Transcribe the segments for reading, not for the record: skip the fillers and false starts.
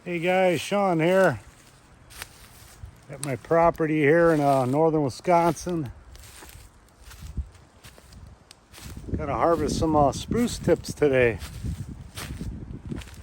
Hey guys, Sean here at my property here in northern Wisconsin. Gonna harvest some spruce tips today.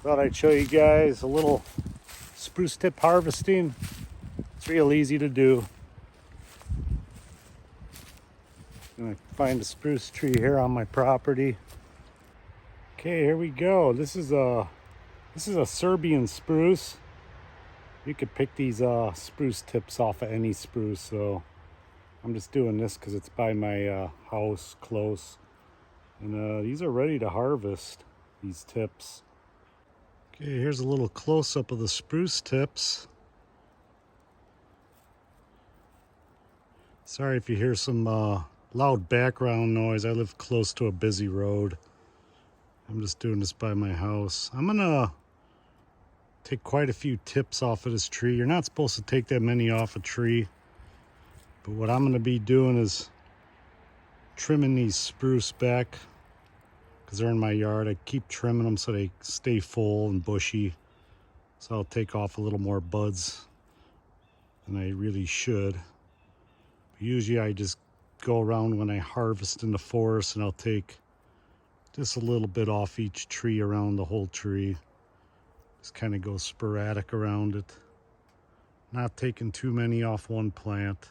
Thought I'd show you guys a little spruce tip harvesting. It's real easy to do. Gonna find a spruce tree here on my property. Okay, here we go. This is a Serbian spruce. You could pick these spruce tips off of any spruce, so I'm just doing this because it's by my house close. And these are ready to harvest, these tips. Okay, here's a little close-up of the spruce tips. Sorry if you hear some loud background noise. I live close to a busy road. I'm just doing this by my house. I'm gonna take quite a few tips off of this tree. You're not supposed to take that many off a tree, but what I'm gonna be doing is trimming these spruce back because they're in my yard. I keep trimming them so they stay full and bushy. So I'll take off a little more buds than I really should. Usually I just go around when I harvest in the forest and I'll take just a little bit off each tree around the whole tree. Just kind of go sporadic around it. Not taking too many off one plant.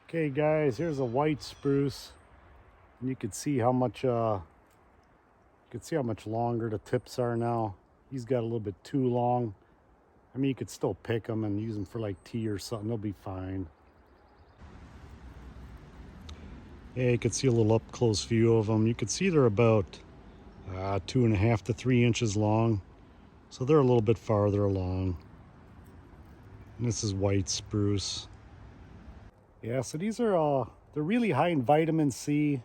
Okay guys, here's a white spruce. And you can see how much longer the tips are now. He's got a little bit too long. I mean, you could still pick them and use them for like tea or something. They'll be fine. Yeah, you can see a little up close view of them. You can see they're about 2.5 to 3 inches long. So they're a little bit farther along. And this is white spruce. Yeah, so these are they're really high in vitamin C.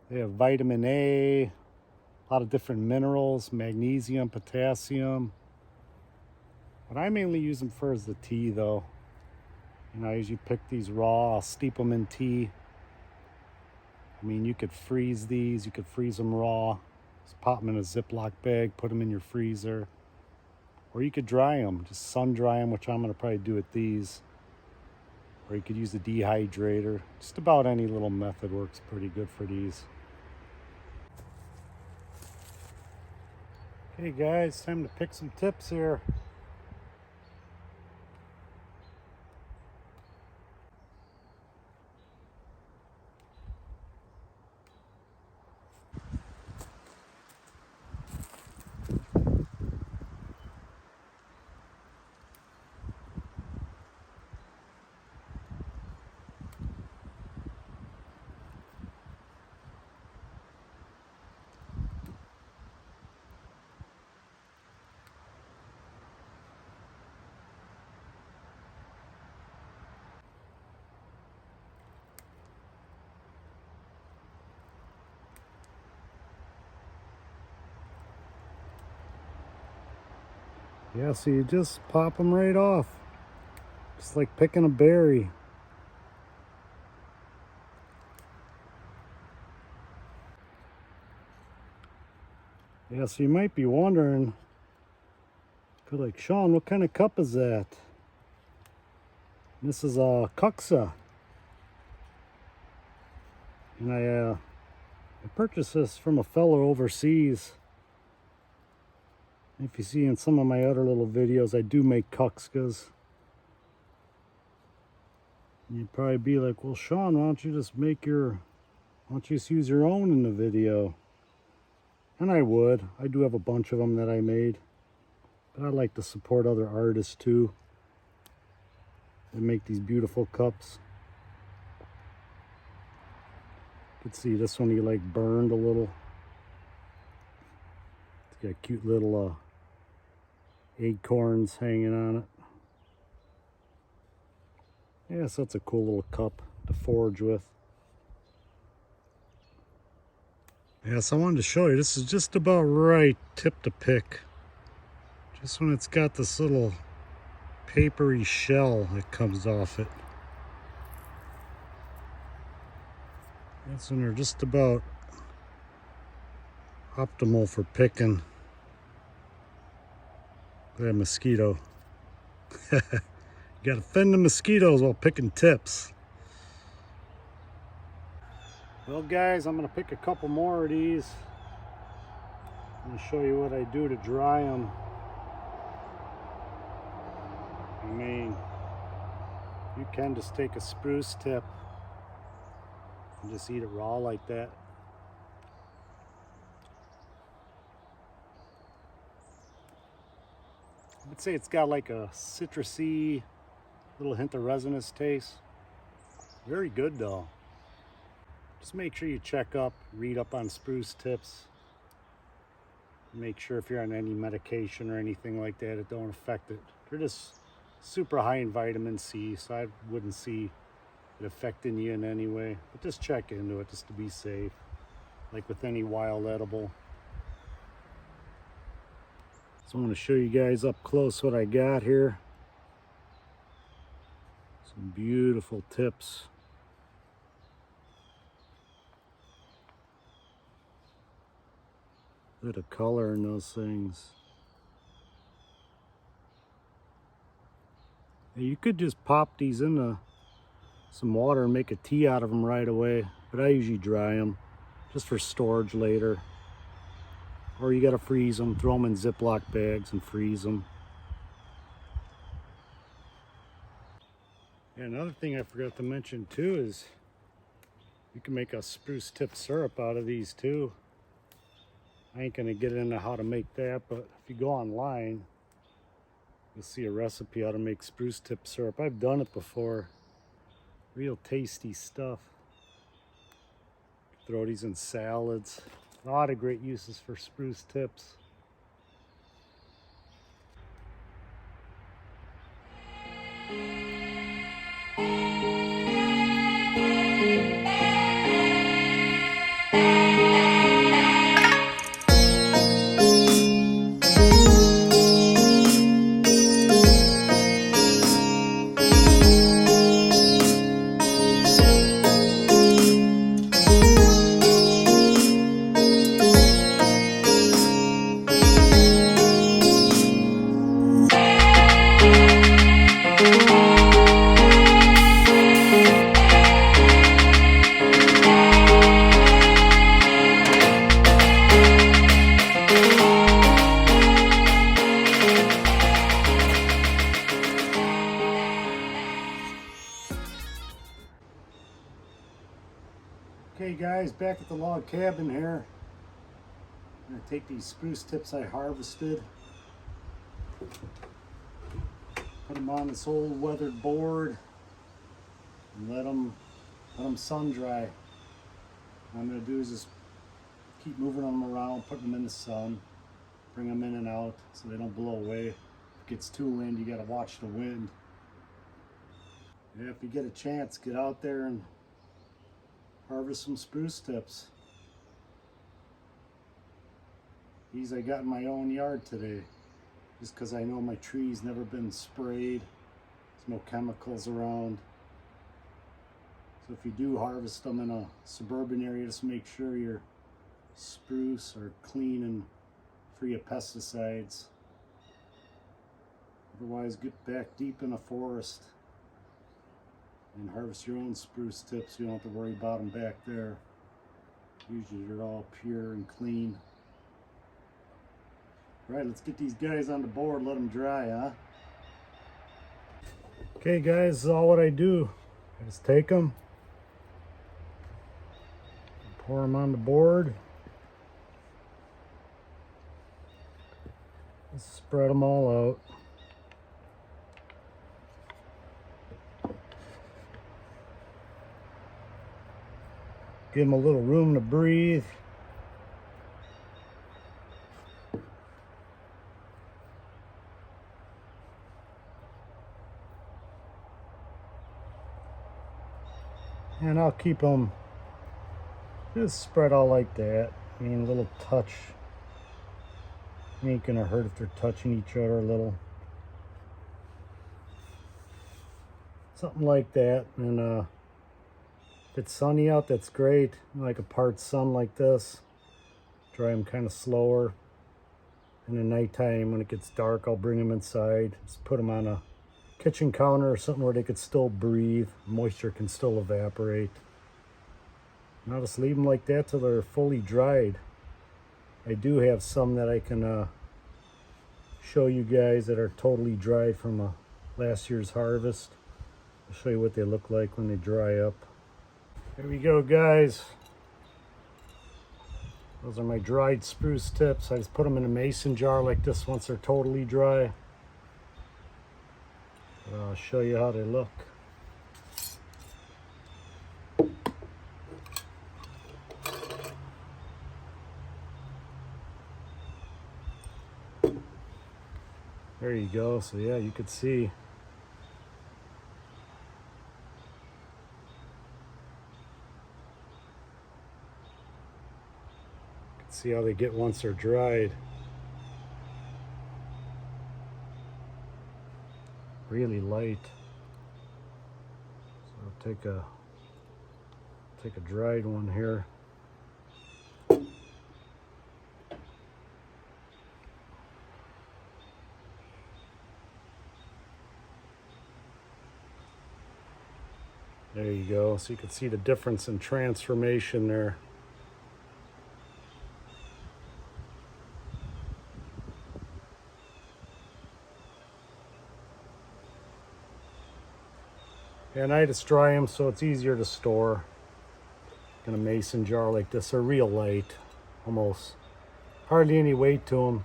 They have vitamin A, a lot of different minerals, magnesium, potassium. What I mainly use them for is the tea though. You know, I usually pick these raw, I'll steep them in tea. I mean, you could freeze these, you could freeze them raw. Just pop them in a Ziploc bag, put them in your freezer. Or you could dry them, just sun dry them, which I'm gonna probably do with these. Or you could use a dehydrator. Just about any little method works pretty good for these. Okay guys, time to pick some tips here. Yeah, so you just pop them right off. Just like picking a berry. Yeah, so you might be wondering, like, Sean, what kind of cup is that? This is a Cuxa. And I purchased this from a fellow overseas. If you see in some of my other little videos, I do make Cuxas. You'd probably be like, well, Sean, why don't you just use your own in the video? And I would. I do have a bunch of them that I made. But I like to support other artists too. They make these beautiful cups. You can see this one, he like burned a little. It's got cute little acorns hanging on it. Yeah, so that's a cool little cup to forage with. Yeah, so I wanted to show you, this is just about right tip to pick. Just when it's got this little papery shell that comes off it. That's when they're just about optimal for picking. That mosquito. You gotta fend the mosquitoes while picking tips. Well guys, I'm gonna pick a couple more of these. I'm gonna show you what I do to dry them. I mean, you can just take a spruce tip and just eat it raw like that. I'd say it's got like a citrusy, little hint of resinous taste. Very good though. Just make sure you check up, read up on spruce tips. Make sure if you're on any medication or anything like that, it don't affect it. They're just super high in vitamin C, so I wouldn't see it affecting you in any way. But just check into it just to be safe, like with any wild edible. So I'm going to show you guys up close what I got here. Some beautiful tips. Look at the color in those things. Now you could just pop these into some water and make a tea out of them right away, but I usually dry them just for storage later. Or you gotta freeze them, throw them in Ziploc bags and freeze them. And another thing I forgot to mention too is you can make a spruce tip syrup out of these too. I ain't gonna get into how to make that, but if you go online, you'll see a recipe how to make spruce tip syrup. I've done it before. Real tasty stuff. Throw these in salads. A lot of great uses for spruce tips. Okay guys, back at the log cabin here. I'm gonna take these spruce tips I harvested, put them on this old weathered board, and let them sun dry. What I'm gonna do is just keep moving them around, putting them in the sun, bring them in and out so they don't blow away. If it gets too windy, you gotta watch the wind. Yeah, if you get a chance, get out there and harvest some spruce tips. These I got in my own yard today, just because I know my tree's never been sprayed. There's no chemicals around. So if you do harvest them in a suburban area, just make sure your spruce are clean and free of pesticides. Otherwise, get back deep in a forest and harvest your own spruce tips. You don't have to worry about them back there. Usually they're all pure and clean. All right, let's get these guys on the board, let them dry, huh? Okay guys, this is all what I do. I just take them, pour them on the board, just spread them all out. Give them a little room to breathe. And I'll keep them just spread out like that. I mean, a little touch. Ain't gonna hurt if they're touching each other a little. Something like that. And if it's sunny out, that's great. Like a part sun like this. Dry them kind of slower. In the nighttime, when it gets dark, I'll bring them inside. Just put them on a kitchen counter or something where they could still breathe. Moisture can still evaporate. And I'll just leave them like that till they're fully dried. I do have some that I can show you guys that are totally dried from last year's harvest. I'll show you what they look like when they dry up. Here we go, guys. Those are my dried spruce tips. I just put them in a mason jar like this once they're totally dry. I'll show you how they look. There you go. So yeah, you could see. You can see how they get once they're dried. Really light. So I'll take a dried one here. There you go. So you can see the difference in transformation there. And I just dry them so it's easier to store in a mason jar like this. They're real light, almost hardly any weight to them.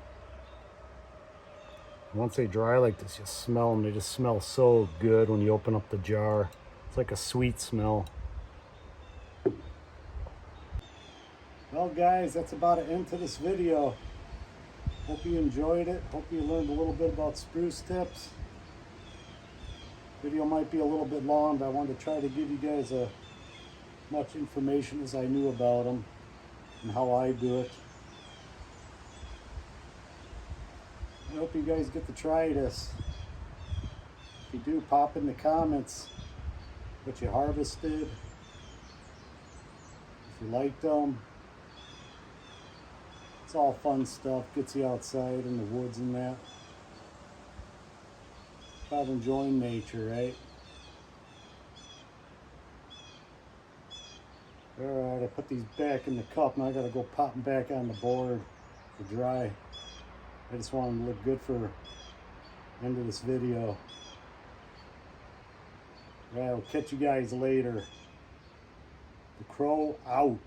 Once they dry like this, you smell them. They just smell so good when you open up the jar. It's like a sweet smell. Well, guys, that's about an end to this video. Hope you enjoyed it. Hope you learned a little bit about spruce tips. Video might be a little bit long, but I wanted to try to give you guys as much information as I knew about them and how I do it. I hope you guys get to try this. If you do, pop in the comments what you harvested, if you liked them. It's all fun stuff, gets you outside in the woods and that. About enjoying nature, right? Alright, I put these back in the cup. Now I gotta go pop them back on the board to dry. I just want them to look good for the end of this video. Alright, I'll catch you guys later. The Crow out.